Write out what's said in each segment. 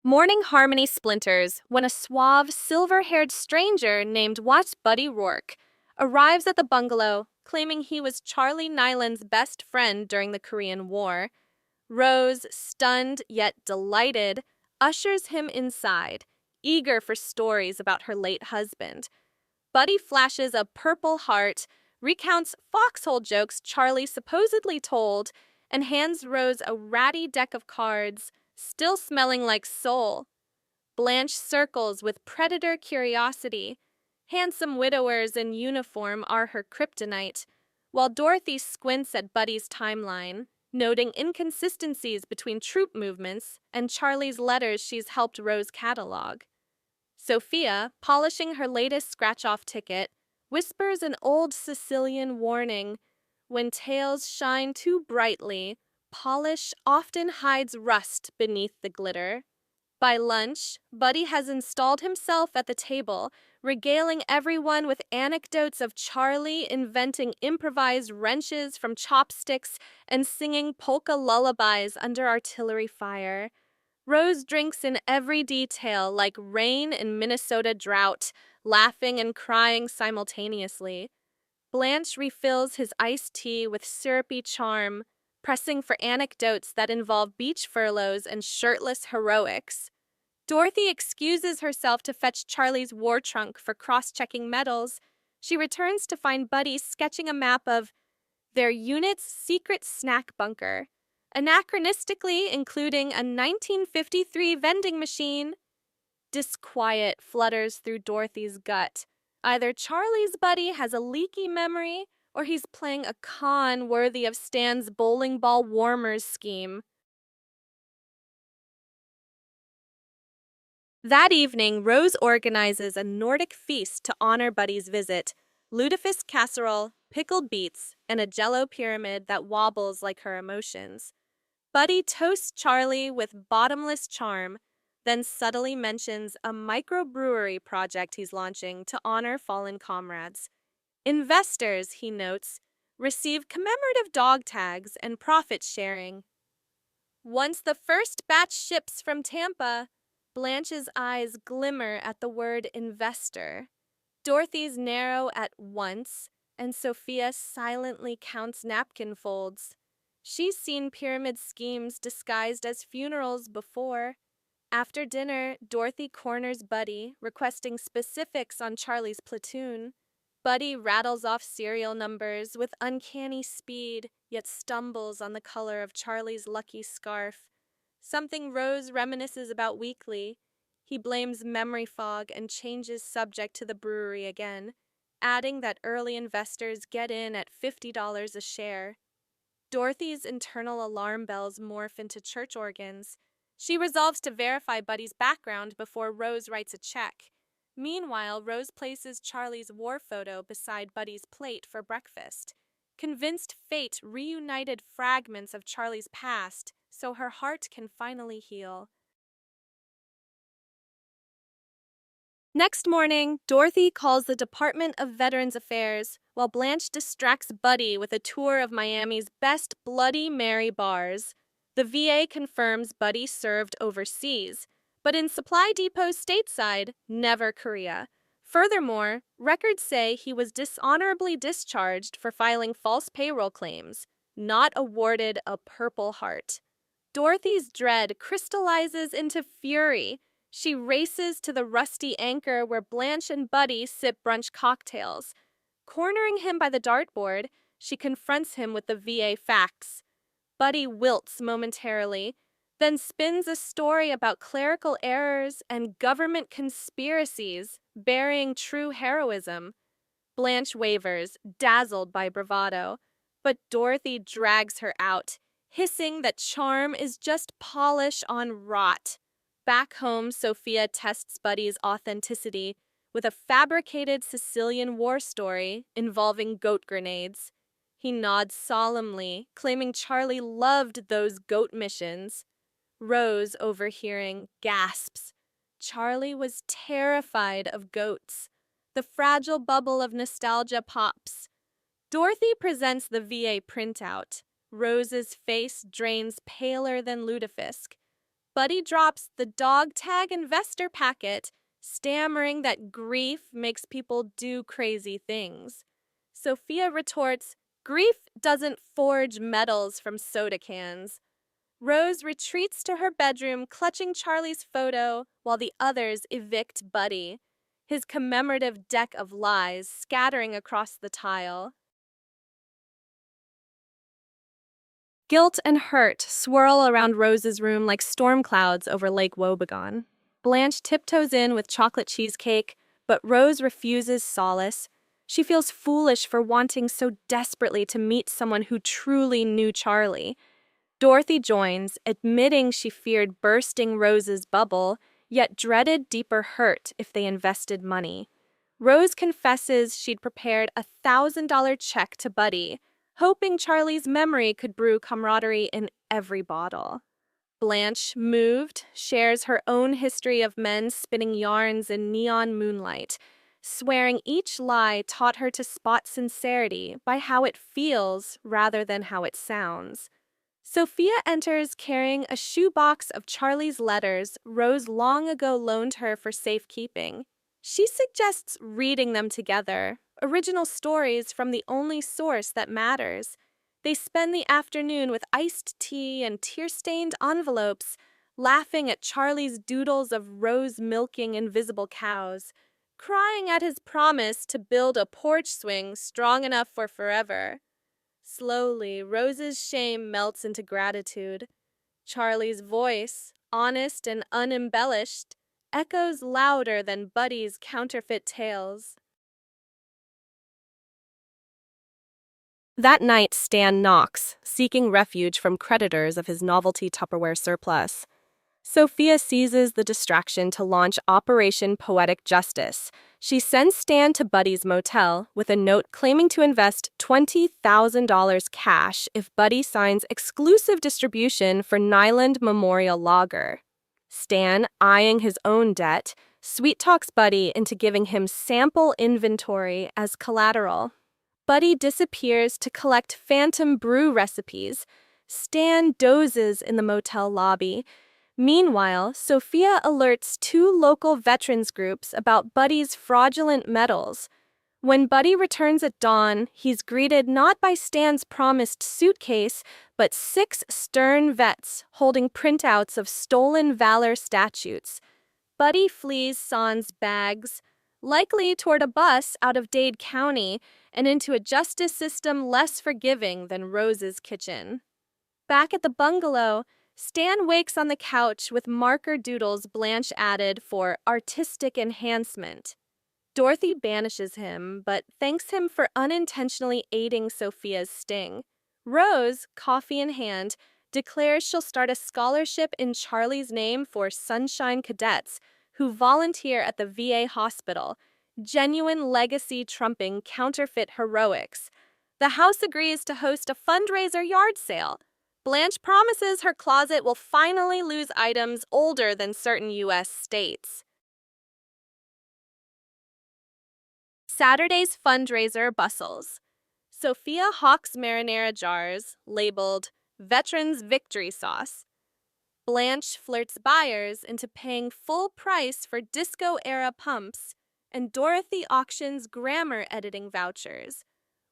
Morning harmony splinters when a suave, silver-haired stranger named Watch Buddy Rourke arrives at the bungalow, claiming he was Charlie Nyland's best friend during the Korean War. Rose, stunned yet delighted, ushers him inside, eager for stories about her late husband. Buddy flashes a purple heart, recounts foxhole jokes Charlie supposedly told, and hands Rose a ratty deck of cards, still smelling like Soul. Blanche circles with predator curiosity. Handsome widowers in uniform are her kryptonite, while Dorothy squints at Buddy's timeline, noting inconsistencies between troop movements and Charlie's letters she's helped Rose catalog. Sophia, polishing her latest scratch-off ticket, whispers an old Sicilian warning: when tales shine too brightly, polish often hides rust beneath the glitter. By lunch, Buddy has installed himself at the table, regaling everyone with anecdotes of Charlie inventing improvised wrenches from chopsticks and singing polka lullabies under artillery fire. Rose drinks in every detail like rain in Minnesota drought, laughing and crying simultaneously. Blanche refills his iced tea with syrupy charm, pressing for anecdotes that involve beach furloughs and shirtless heroics. Dorothy excuses herself to fetch Charlie's war trunk for cross-checking medals. She returns to find Buddy sketching a map of their unit's secret snack bunker, anachronistically including a 1953 vending machine. Disquiet flutters through Dorothy's gut. Either Charlie's Buddy has a leaky memory, or he's playing a con worthy of Stan's bowling ball warmers scheme. That evening, Rose organizes a Nordic feast to honor Buddy's visit. Lutefisk casserole, pickled beets, and a jello pyramid that wobbles like her emotions. Buddy toasts Charlie with bottomless charm, then subtly mentions a microbrewery project he's launching to honor fallen comrades. Investors, he notes, receive commemorative dog tags and profit sharing. Once the first batch ships from Tampa, Blanche's eyes glimmer at the word investor. Dorothy's narrow at once, and Sophia silently counts napkin folds. She's seen pyramid schemes disguised as funerals before. After dinner, Dorothy corners Buddy, requesting specifics on Charlie's platoon. Buddy rattles off serial numbers with uncanny speed, yet stumbles on the color of Charlie's lucky scarf. Something Rose reminisces about weekly. He blames memory fog and changes subject to the brewery again, adding that early investors get in at $50 a share. Dorothy's internal alarm bells morph into church organs. She resolves to verify Buddy's background before Rose writes a check. Meanwhile, Rose places Charlie's war photo beside Buddy's plate for breakfast. Convinced fate reunited fragments of Charlie's past so her heart can finally heal. Next morning, Dorothy calls the Department of Veterans Affairs, while Blanche distracts Buddy with a tour of Miami's best Bloody Mary bars. The VA confirms Buddy served overseas, but in supply depots stateside, never Korea. Furthermore, records say he was dishonorably discharged for filing false payroll claims, not awarded a Purple Heart. Dorothy's dread crystallizes into fury. She races to the rusty anchor where Blanche and Buddy sip brunch cocktails. Cornering him by the dartboard, she confronts him with the VA facts. Buddy wilts momentarily, then spins a story about clerical errors and government conspiracies burying true heroism. Blanche wavers, dazzled by bravado, but Dorothy drags her out, hissing that charm is just polish on rot. Back home, Sophia tests Buddy's authenticity with a fabricated Sicilian war story involving goat grenades. He nods solemnly, claiming Charlie loved those goat missions. Rose, overhearing, gasps. Charlie was terrified of goats. The fragile bubble of nostalgia pops. Dorothy presents the VA printout. Rose's face drains paler than lutefisk. Buddy drops the dog tag investor packet, stammering that grief makes people do crazy things. Sophia retorts, "Grief doesn't forge medals from soda cans." Rose retreats to her bedroom, clutching Charlie's photo, while the others evict Buddy, his commemorative deck of lies scattering across the tile. Guilt and hurt swirl around Rose's room like storm clouds over Lake Wobegon. Blanche tiptoes in with chocolate cheesecake, but Rose refuses solace. She feels foolish for wanting so desperately to meet someone who truly knew Charlie. Dorothy joins, admitting she feared bursting Rose's bubble, yet dreaded deeper hurt if they invested money. Rose confesses she'd prepared a $1,000 check to Buddy, hoping Charlie's memory could brew camaraderie in every bottle. Blanche, moved, shares her own history of men spinning yarns in neon moonlight, swearing each lie taught her to spot sincerity by how it feels rather than how it sounds. Sophia enters carrying a shoebox of Charlie's letters Rose long ago loaned her for safekeeping. She suggests reading them together, original stories from the only source that matters. They spend the afternoon with iced tea and tear-stained envelopes, laughing at Charlie's doodles of Rose milking invisible cows, crying at his promise to build a porch swing strong enough for forever. Slowly, Rose's shame melts into gratitude. Charlie's voice, honest and unembellished, echoes louder than Buddy's counterfeit tales. That night, Stan knocks, seeking refuge from creditors of his novelty Tupperware surplus. Sophia seizes the distraction to launch Operation Poetic Justice. She sends Stan to Buddy's motel with a note claiming to invest $20,000 cash if Buddy signs exclusive distribution for Nyland Memorial Lager. Stan, eyeing his own debt, sweet-talks Buddy into giving him sample inventory as collateral. Buddy disappears to collect phantom brew recipes. Stan dozes in the motel lobby. Meanwhile, Sophia alerts two local veterans groups about Buddy's fraudulent medals. When Buddy returns at dawn, he's greeted not by Stan's promised suitcase, but 6 stern vets holding printouts of stolen valor statutes. Buddy flees sans bags, likely toward a bus out of Dade County and into a justice system less forgiving than Rose's kitchen. Back at the bungalow, Stan wakes on the couch with marker doodles Blanche added for artistic enhancement. Dorothy banishes him, but thanks him for unintentionally aiding Sophia's sting. Rose, coffee in hand, declares she'll start a scholarship in Charlie's name for Sunshine Cadets who volunteer at the VA hospital, genuine legacy trumping counterfeit heroics. The house agrees to host a fundraiser yard sale. Blanche promises her closet will finally lose items older than certain U.S. states. Saturday's fundraiser bustles. Sophia hawks marinara jars, labeled Veterans Victory Sauce. Blanche flirts buyers into paying full price for disco-era pumps, and Dorothy auctions grammar editing vouchers.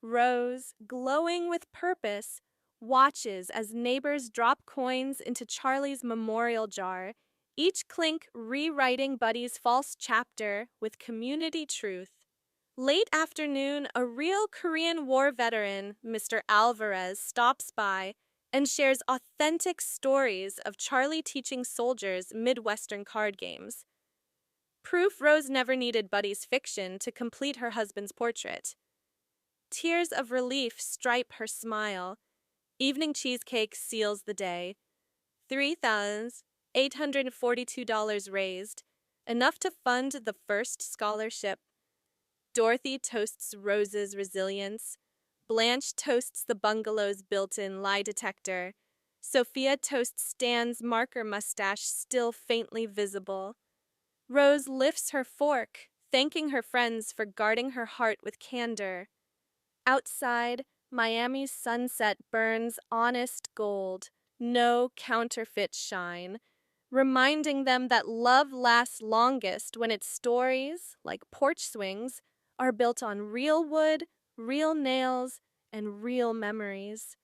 Rose, glowing with purpose, watches as neighbors drop coins into Charlie's memorial jar, each clink rewriting Buddy's false chapter with community truth. Late afternoon, a real Korean War veteran, Mr. Alvarez, stops by and shares authentic stories of Charlie teaching soldiers Midwestern card games. Proof Rose never needed Buddy's fiction to complete her husband's portrait. Tears of relief stripe her smile. Evening cheesecake seals the day. $3,842 raised, enough to fund the first scholarship. Dorothy toasts Rose's resilience. Blanche toasts the bungalow's built-in lie detector. Sophia toasts Stan's marker mustache still faintly visible. Rose lifts her fork, thanking her friends for guarding her heart with candor. Outside, Miami's sunset burns honest gold, no counterfeit shine. reminding them that love lasts longest when its stories, like porch swings, are built on real wood, real nails, and real memories.